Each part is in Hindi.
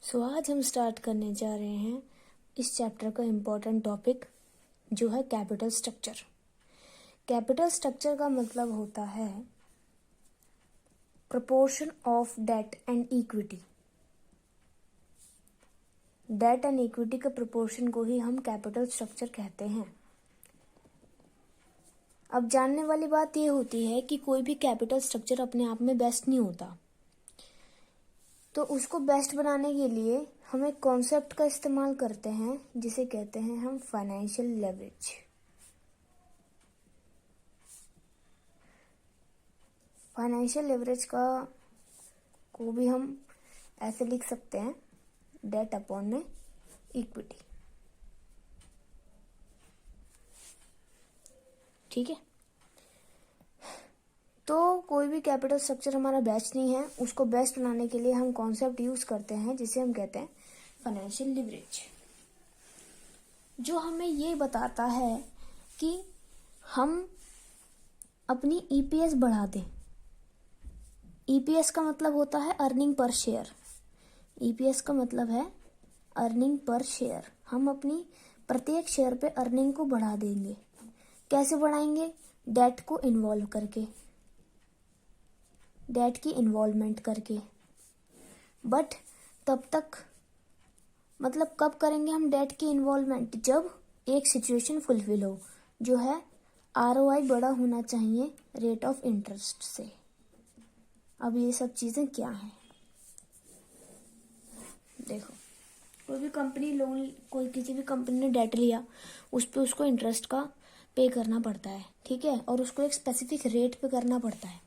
आज हम स्टार्ट करने जा रहे हैं इस चैप्टर का इम्पोर्टेंट टॉपिक जो है कैपिटल स्ट्रक्चर। कैपिटल स्ट्रक्चर का मतलब होता है proportion of debt and equity. Debt and equity के प्रपोर्शन को ही हम कैपिटल स्ट्रक्चर कहते हैं। अब जानने वाली बात यह होती है कि कोई भी कैपिटल स्ट्रक्चर अपने आप में बेस्ट नहीं होता, तो उसको बेस्ट बनाने के लिए हम एक कॉन्सेप्ट का इस्तेमाल करते हैं जिसे कहते हैं हम फाइनेंशियल लेवरेज। फाइनेंशियल लेवरेज को भी हम ऐसे लिख सकते हैं, डेट अपॉन में इक्विटी। ठीक है, तो कोई भी कैपिटल स्ट्रक्चर हमारा बेस्ट नहीं है, उसको बेस्ट बनाने के लिए हम कॉन्सेप्ट यूज करते हैं जिसे हम कहते हैं फाइनेंशियल लिवरेज, जो हमें ये बताता है कि हम अपनी ईपीएस बढ़ा दें। ईपीएस का मतलब होता है अर्निंग पर शेयर। ईपीएस का मतलब है अर्निंग पर शेयर। हम अपनी प्रत्येक शेयर पे अर्निंग को बढ़ा देंगे। कैसे बढ़ाएंगे? डेट को इन्वॉल्व करके, डेट की इन्वॉल्वमेंट करके। बट तब तक मतलब कब करेंगे हम डेट की इन्वॉल्वमेंट? जब एक सिचुएशन फुलफिल हो, जो है आरओआई बड़ा होना चाहिए रेट ऑफ इंटरेस्ट से। अब ये सब चीजें क्या हैं? देखो, कोई भी कंपनी लोन, कोई किसी भी कंपनी ने डेट लिया, उस पे उसको इंटरेस्ट का पे करना पड़ता है। ठीक है, और उसको एक स्पेसिफिक रेट पे करना पड़ता है।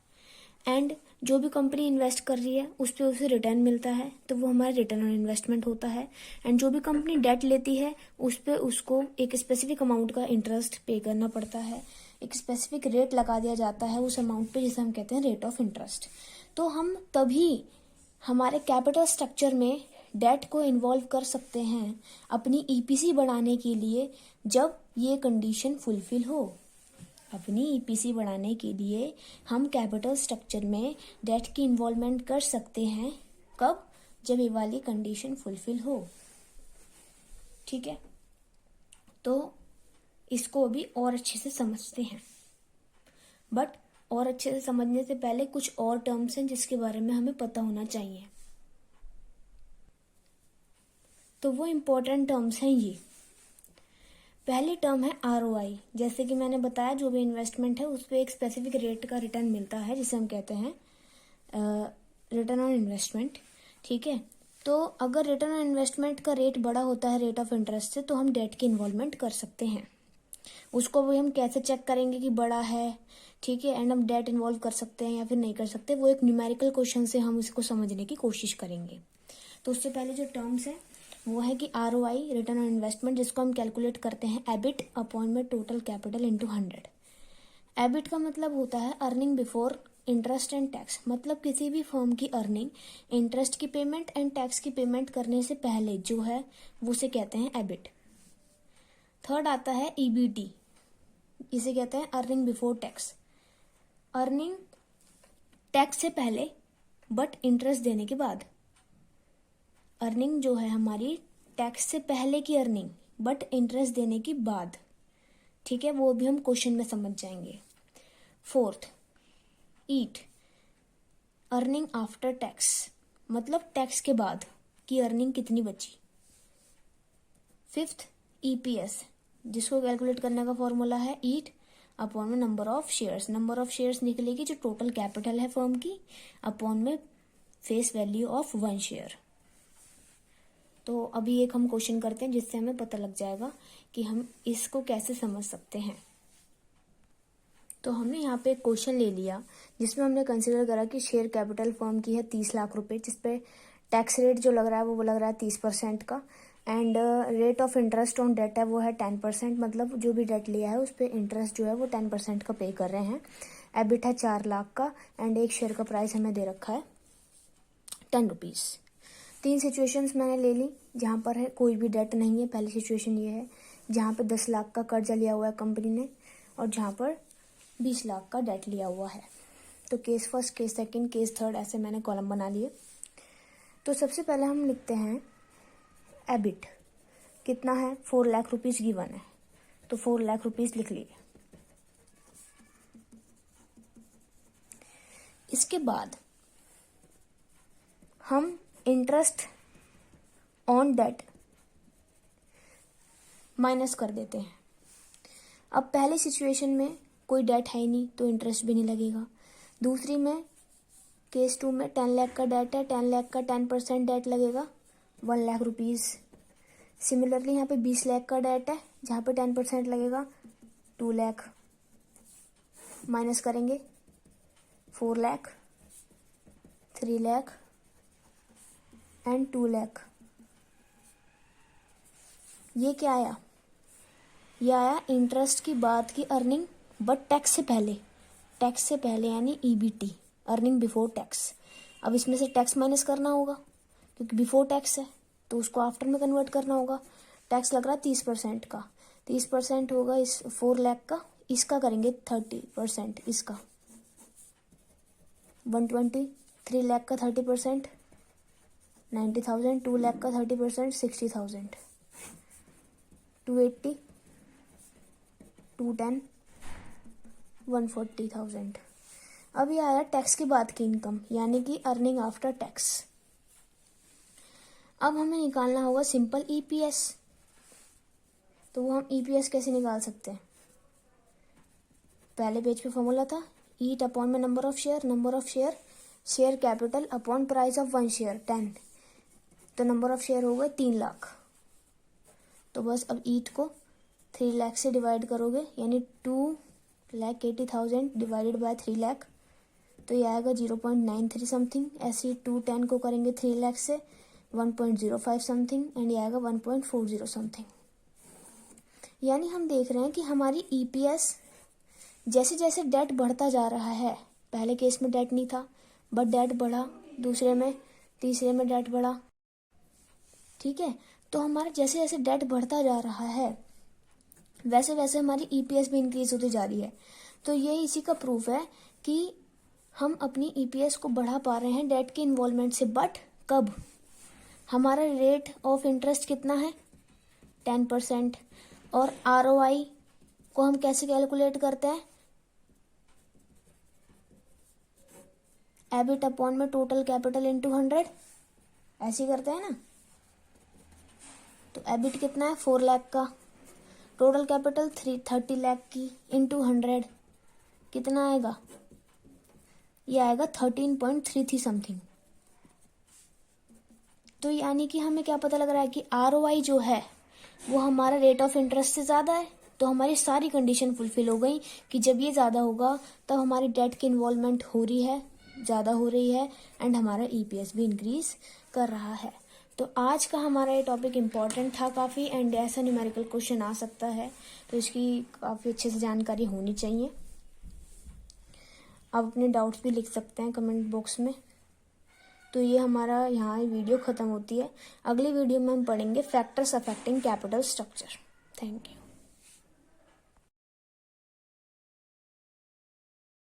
एंड जो भी कंपनी इन्वेस्ट कर रही है उस पर उसे रिटर्न मिलता है, तो वो हमारा रिटर्न ऑन इन्वेस्टमेंट होता है। एंड जो भी कंपनी डेट लेती है उस पर उसको एक स्पेसिफिक अमाउंट का इंटरेस्ट पे करना पड़ता है। एक स्पेसिफिक रेट लगा दिया जाता है उस अमाउंट पे, जिसे हम कहते हैं रेट ऑफ इंटरेस्ट। तो हम तभी हमारे कैपिटल स्ट्रक्चर में डेट को इन्वॉल्व कर सकते हैं अपनी ईपीसी बढ़ाने के लिए, जब ये कंडीशन फुलफिल हो। अपनी ईपीसी बढ़ाने के लिए हम कैपिटल स्ट्रक्चर में डेट की इन्वॉल्वमेंट कर सकते हैं। कब? जब ये वाली कंडीशन फुलफिल हो। ठीक है, तो इसको अभी और अच्छे से समझते हैं। बट और अच्छे से समझने से पहले कुछ और टर्म्स हैं जिसके बारे में हमें पता होना चाहिए। तो वो इम्पोर्टेंट टर्म्स हैं ये। पहली टर्म है आरओआई। जैसे कि मैंने बताया, जो भी इन्वेस्टमेंट है उस पर एक स्पेसिफिक रेट का रिटर्न मिलता है, जिसे हम कहते हैं रिटर्न ऑन इन्वेस्टमेंट। ठीक है, तो अगर रिटर्न ऑन इन्वेस्टमेंट का रेट बड़ा होता है रेट ऑफ इंटरेस्ट से, तो हम डेट की इन्वॉल्वमेंट कर सकते हैं। उसको भी हम कैसे चेक करेंगे कि बड़ा है? ठीक है, एंड हम डेट इन्वॉल्व कर सकते हैं या फिर नहीं कर सकते, वो एक न्यूमेरिकल क्वेश्चन से हम इसको समझने की कोशिश करेंगे। तो उससे पहले जो टर्म्स है वो है कि आरओआई, रिटर्न ऑन इन्वेस्टमेंट, जिसको हम कैलकुलेट करते हैं एबिट अपॉन में टोटल कैपिटल इनटू 100। एबिट का मतलब होता है earning before interest and tax. मतलब किसी भी फर्म की अर्निंग इंटरेस्ट की पेमेंट एंड टैक्स की पेमेंट करने से पहले जो है वो उसे कहते हैं एबिट। थर्ड आता है ईबीटी, इसे कहते हैं earning before tax. Earning tax से पहले बट इंटरेस्ट देने के बाद। अर्निंग जो है हमारी टैक्स से पहले की अर्निंग बट इंटरेस्ट देने के बाद। ठीक है, वो भी हम क्वेश्चन में समझ जाएंगे। फोर्थ, ईट, अर्निंग आफ्टर टैक्स, मतलब टैक्स के बाद की अर्निंग कितनी बची। फिफ्थ, ईपीएस, जिसको कैलकुलेट करने का फॉर्मूला है ईट अपॉन में number of shares. Number of shares निकलेगी जो टोटल कैपिटल है फर्म की, अपॉन में फेस वैल्यू ऑफ 1 शेयर। तो अभी एक हम क्वेश्चन करते हैं जिससे हमें पता लग जाएगा कि हम इसको कैसे समझ सकते हैं। तो हमने यहाँ पे एक क्वेश्चन ले लिया जिसमें हमने कंसीडर करा कि शेयर कैपिटल फर्म की है 30 लाख रुपए, जिसपे टैक्स रेट जो लग रहा है वो लग रहा है 30% का, and rate of interest on debt है वो है 10%। मतलब जो भी डेट लिया है उस पर इंटरेस्ट जो है वो 10% का पे कर रहे हैं। एबिट है 4 लाख का, एंड एक शेयर का प्राइस हमें दे रखा है 10 रुपीज़। 3 सिचुएशंस मैंने ले ली जहाँ पर है कोई भी डेट नहीं है। पहली सिचुएशन ये है जहाँ पे 10 लाख का कर्जा लिया हुआ है कंपनी ने, और जहाँ पर 20 लाख का डेट लिया हुआ है। तो case first, case second, case third, ऐसे मैंने कॉलम बना लिए। तो सबसे पहले हम लिखते हैं एबिट, कितना है 4 लाख रुपीज गिवन है, तो 4 लाख रुपीज लिख लिए। इसके बाद हम इंटरेस्ट ऑन डेट माइनस कर देते हैं। अब पहली सिचुएशन में कोई डेट है ही नहीं तो इंटरेस्ट भी नहीं लगेगा। दूसरी में केस 2 में 10 लाख का डेट है, 10 लाख का 10% डेट लगेगा 1 लाख रुपीज। सिमिलरली यहाँ पे 20 लाख का डेट है जहाँ पे 10% लगेगा 2 लाख। माइनस करेंगे 4 लाख, 3 लाख एंड 2 लाख। ये क्या आया? ये आया इंटरेस्ट की बाद की अर्निंग बट टैक्स से पहले, टैक्स से पहले यानी ईबीटी, अर्निंग बिफोर टैक्स। अब इसमें से टैक्स माइनस करना होगा क्योंकि बिफोर टैक्स है तो उसको आफ्टर में कन्वर्ट करना होगा। टैक्स लग रहा है 30% का, 30% होगा इस 4 लाख का, इसका करेंगे 30%, इसका 120, 3 लाख का 30% 90,000, 2 लाख का 30% 60,000, 280, 210, 140,000। अब ये आया टैक्स के बाद की इनकम यानी कि अर्निंग आफ्टर टैक्स। अब हमें निकालना होगा सिंपल ईपीएस। तो वो हम ईपीएस कैसे निकाल सकते हैं? पहले पेज पे फॉर्मूला था ईट अपॉन में number of share, number of share share capital upon price of 1 share 10। तो नंबर ऑफ शेयर हो गए 3 लाख। तो बस अब ईट को 3 लाख से डिवाइड करोगे यानी 2,80,000 डिवाइडेड बाय 3 लाख, तो ये आएगा 0.93 समथिंग। ऐसे ही 210 को करेंगे 3 लाख से 1.05 समथिंग एंड ये आएगा 1.40 समथिंग। यानी हम देख रहे हैं कि हमारी ईपीएस जैसे जैसे डेट बढ़ता जा रहा है, पहले केस में डेट नहीं था बट डेट बढ़ा, दूसरे में तीसरे में डेट बढ़ा, ठीक है। तो हमारा जैसे जैसे डेट बढ़ता जा रहा है वैसे वैसे हमारी ईपीएस भी इंक्रीज होती जा रही है। तो ये इसी का प्रूफ है कि हम अपनी ईपीएस को बढ़ा पा रहे हैं डेट के इन्वॉल्वमेंट से। बट कब? हमारा रेट ऑफ इंटरेस्ट कितना है 10%। और आरओआई को हम कैसे कैलकुलेट करते हैं? एबिट अपॉन में टोटल कैपिटल इंटू 100, ऐसे करते हैं ना। तो एबिट कितना है 4 लाख का, टोटल कैपिटल 30 लाख की इंटू 100 कितना आएगा? ये आएगा 13.33 समथिंग। तो यानी कि हमें क्या पता लग रहा है कि आरओआई जो है वो हमारा रेट ऑफ इंटरेस्ट से ज़्यादा है। तो हमारी सारी कंडीशन फुलफिल हो गई कि जब ये ज़्यादा होगा तब हमारी डेट की इन्वॉल्वमेंट हो रही है, ज़्यादा हो रही है एंड हमारा ईपीएस भी इंक्रीज कर रहा है। तो आज का हमारा ये टॉपिक इम्पॉर्टेंट था काफ़ी एंड ऐसा न्यूमेरिकल क्वेश्चन आ सकता है तो इसकी काफ़ी अच्छे से जानकारी होनी चाहिए। आप अपने डाउट्स भी लिख सकते हैं कमेंट बॉक्स में। तो ये हमारा यहाँ वीडियो ख़त्म होती है। अगली वीडियो में हम पढ़ेंगे factors affecting capital structure. Thank you.